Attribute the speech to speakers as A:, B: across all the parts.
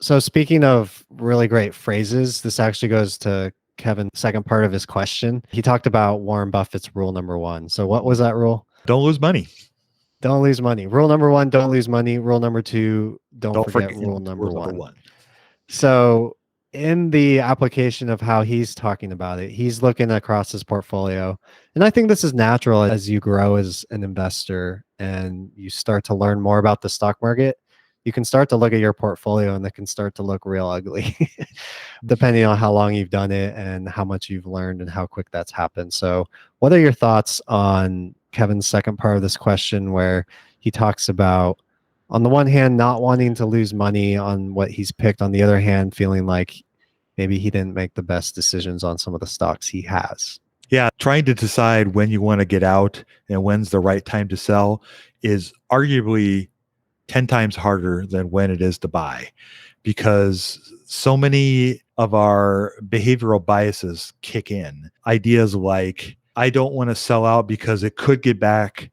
A: So speaking of really great phrases, this actually goes to Kevin's second part of his question. He talked about Warren Buffett's rule number one. So what was that rule?
B: Don't lose money.
A: Don't lose money. Rule number one, don't lose money. Rule number two, don't
B: Don't
A: forget
B: forget
A: rule number
B: rule number
A: one.
B: one.
A: So in the application of how he's talking about it, he's looking across his portfolio. And I think this is natural as you grow as an investor and you start to learn more about the stock market. You can start to look at your portfolio and it can start to look real ugly, depending on how long you've done it and how much you've learned and how quick that's happened. So, what are your thoughts on Kevin's second part of this question, where he talks about, on the one hand, not wanting to lose money on what he's picked, on the other hand, feeling like maybe he didn't make the best decisions on some of the stocks he has?
B: Yeah, trying to decide when you want to get out and when's the right time to sell is arguably 10 times harder than when it is to buy, because so many of our behavioral biases kick in. Ideas like, I don't want to sell out because it could get back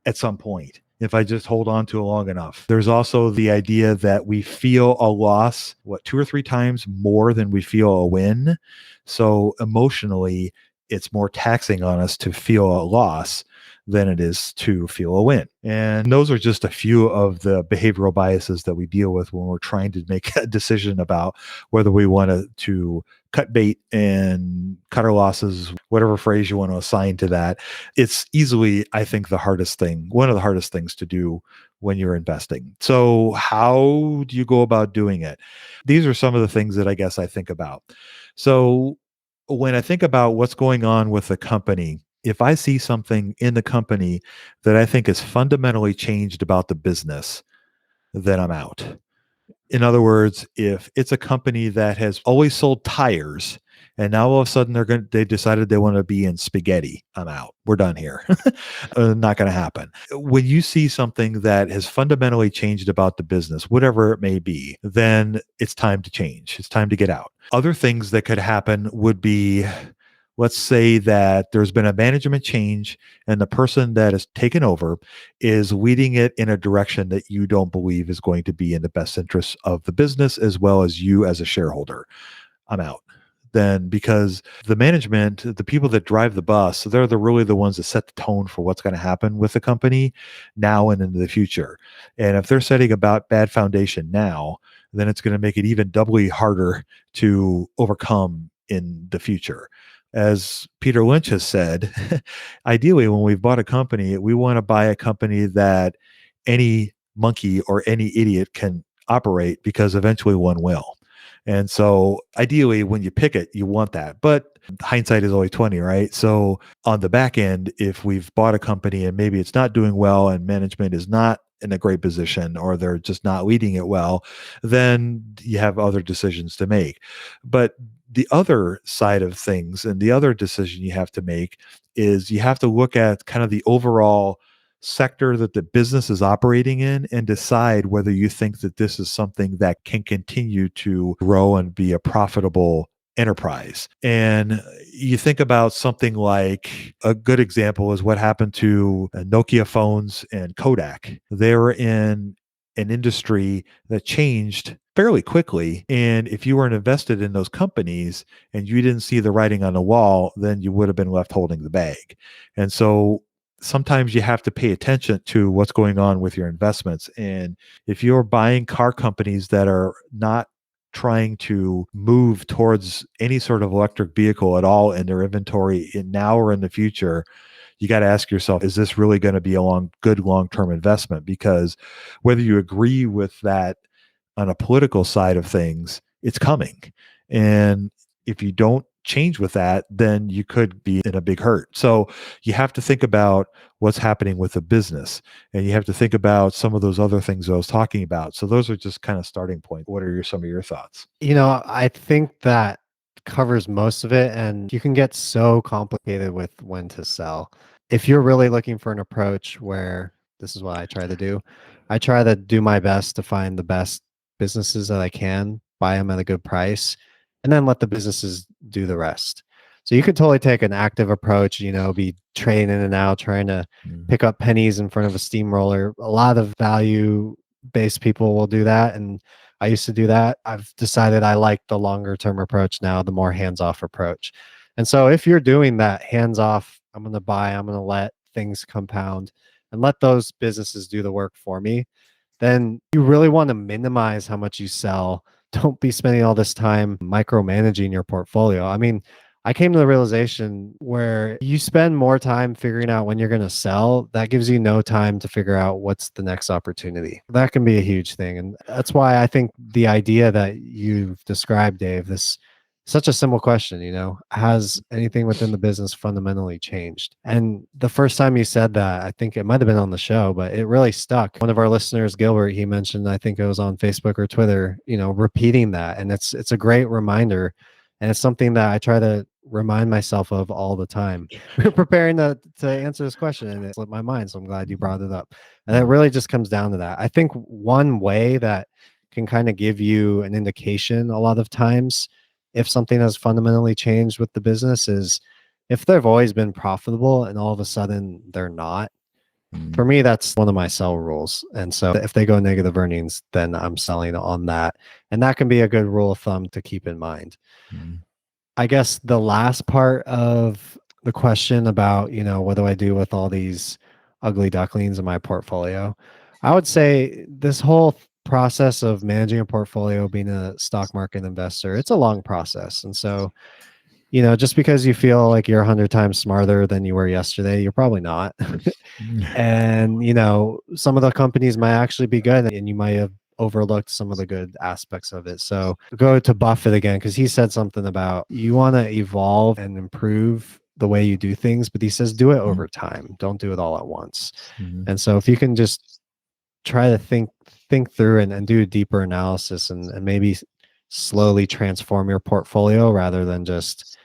B: at some point if I just hold on to it long enough. There's also the idea that we feel a loss, two or three times more than we feel a win. So emotionally, it's more taxing on us to feel a loss than it is to feel a win. And those are just a few of the behavioral biases that we deal with when we're trying to make a decision about whether we want to cut bait and cut our losses, whatever phrase you want to assign to that. It's easily, I think, one of the hardest things to do when you're investing. So how do you go about doing it? These are some of the things that I guess I think about. So when I think about what's going on with the company, if I see something in the company that I think is fundamentally changed about the business, then I'm out. In other words, if it's a company that has always sold tires and now all of a sudden they decided they want to be in spaghetti, I'm out. We're done here. Not going to happen. When you see something that has fundamentally changed about the business, whatever it may be, then it's time to change. It's time to get out. Other things that could happen would be, let's say that there's been a management change and the person that has taken over is leading it in a direction that you don't believe is going to be in the best interest of the business as well as you as a shareholder. I'm out. Then, because the management, the people that drive the bus, they're really the ones that set the tone for what's going to happen with the company now and into the future. And if they're setting about bad foundation now, then it's going to make it even doubly harder to overcome in the future. As Peter Lynch has said, ideally, when we've bought a company, we want to buy a company that any monkey or any idiot can operate, because eventually one will. And so ideally, when you pick it, you want that. But hindsight is always 20, right? So on the back end, if we've bought a company and maybe it's not doing well and management is not in a great position or they're just not leading it well, then you have other decisions to make. But the other side of things and the other decision you have to make is you have to look at kind of the overall sector that the business is operating in and decide whether you think that this is something that can continue to grow and be a profitable enterprise. And you think about something like, a good example is what happened to Nokia phones and Kodak. They were in an industry that changed fairly quickly. And if you weren't invested in those companies and you didn't see the writing on the wall, then you would have been left holding the bag. And so sometimes you have to pay attention to what's going on with your investments. And if you're buying car companies that are not trying to move towards any sort of electric vehicle at all in their inventory in now or in the future, you got to ask yourself, is this really going to be a good long-term investment? Because whether you agree with that on a political side of things, it's coming. And if you don't change with that, then you could be in a big hurt. So you have to think about what's happening with the business, and you have to think about some of those other things I was talking about. So those are just kind of starting point. What are some of your thoughts?
A: I think that covers most of it, and you can get so complicated with when to sell. If you're really looking for an approach where this is what I try to do, I try to do my best to find the best businesses that I can, buy them at a good price, and then let the businesses do the rest. So you could totally take an active approach, be trading in and out, trying to pick up pennies in front of a steamroller. A lot of value based people will do that. And I used to do that. I've decided I like the longer term approach now, the more hands off approach. And so if you're doing that hands off, I'm going to buy, I'm going to let things compound and let those businesses do the work for me, then you really want to minimize how much you sell. Don't be spending all this time micromanaging your portfolio. I mean, I came to the realization where you spend more time figuring out when you're going to sell, that gives you no time to figure out what's the next opportunity. That can be a huge thing. And that's why I think the idea that you've described, Dave, this such a simple question, has anything within the business fundamentally changed? And the first time you said that, I think it might have been on the show, but it really stuck. One of our listeners, Gilbert, he mentioned, I think it was on Facebook or Twitter, repeating that. And it's a great reminder. And it's something that I try to remind myself of all the time. We were preparing to answer this question and it slipped my mind. So I'm glad you brought it up. And it really just comes down to that. I think one way that can kind of give you an indication a lot of times if something has fundamentally changed with the business is if they've always been profitable and all of a sudden they're not. For me, that's one of my sell rules. And so if they go negative earnings, then I'm selling on that. And that can be a good rule of thumb to keep in mind. I guess the last part of the question about, what do I do with all these ugly ducklings in my portfolio? I would say this whole process of managing a portfolio, being a stock market investor, it's a long process. And so, just because you feel like you're 100 times smarter than you were yesterday, you're probably not. And, some of the companies might actually be good and you might have overlooked some of the good aspects of it. So go to Buffett again, because he said something about you want to evolve and improve the way you do things, but he says do it over time. Don't do it all at once. And so if you can just try to think through and do a deeper analysis and maybe slowly transform your portfolio rather than just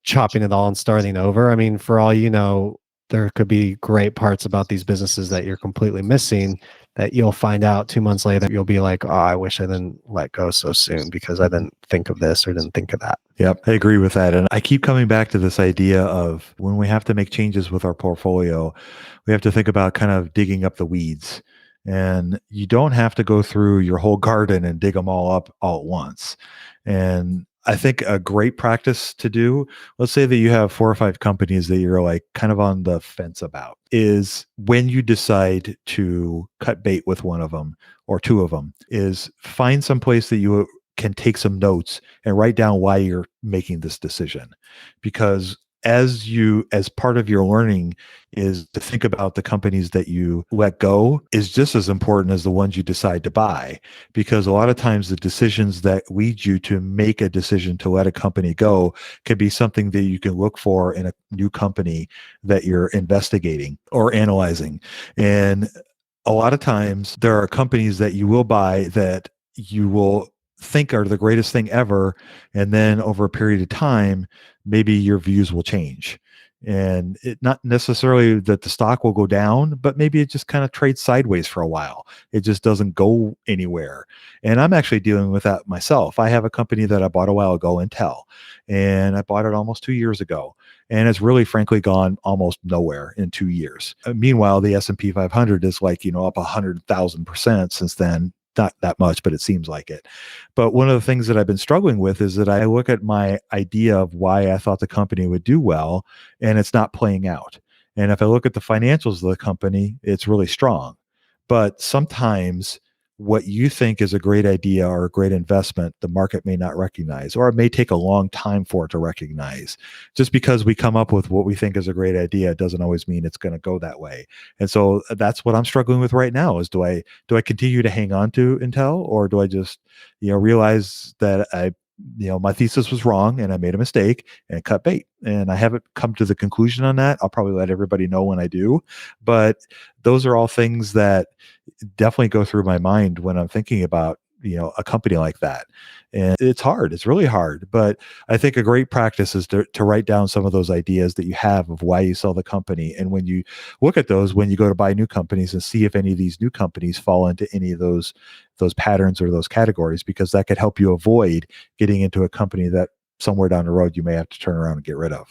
A: chopping it all and starting over. I mean, for all you know, there could be great parts about these businesses that you're completely missing that you'll find out 2 months later. You'll be like, oh, I wish I didn't let go so soon because I didn't think of this or didn't think of that.
B: Yep, I agree with that. And I keep coming back to this idea of when we have to make changes with our portfolio, we have to think about kind of digging up the weeds. And you don't have to go through your whole garden and dig them all up all at once. And I think a great practice to do, let's say that you have 4 or 5 companies that you're like kind of on the fence about, is when you decide to cut bait with one of them or 2 of them, is find some place that you can take some notes and write down why you're making this decision. Because as part of your learning is to think about the companies that you let go is just as important as the ones you decide to buy, because a lot of times the decisions that lead you to make a decision to let a company go can be something that you can look for in a new company that you're investigating or analyzing. And a lot of times there are companies that you will buy that you will think are the greatest thing ever, and then over a period of time maybe your views will change, and it not necessarily that the stock will go down, but maybe it just kind of trades sideways for a while. It just doesn't go anywhere. And I'm actually dealing with that myself. I have a company that I bought a while ago, Intel, and I bought it almost 2 years ago, and it's really frankly gone almost nowhere in 2 years. Meanwhile, the S&P 500 is like, up 100,000% since then. Not that much, but it seems like it. But one of the things that I've been struggling with is that I look at my idea of why I thought the company would do well, and it's not playing out. And if I look at the financials of the company, it's really strong. But sometimes what you think is a great idea or a great investment, the market may not recognize, or it may take a long time for it to recognize. Just because we come up with what we think is a great idea doesn't always mean it's going to go that way. And so that's what I'm struggling with right now is do I continue to hang on to Intel, or do I just, realize that my thesis was wrong and I made a mistake and cut bait? And I haven't come to the conclusion on that. I'll probably let everybody know when I do. But those are all things that definitely go through my mind when I'm thinking about, a company like that. And it's hard. It's really hard. But I think a great practice is to write down some of those ideas that you have of why you sell the company. And when you look at those, when you go to buy new companies, and see if any of these new companies fall into any of those patterns or those categories, because that could help you avoid getting into a company that somewhere down the road you may have to turn around and get rid of.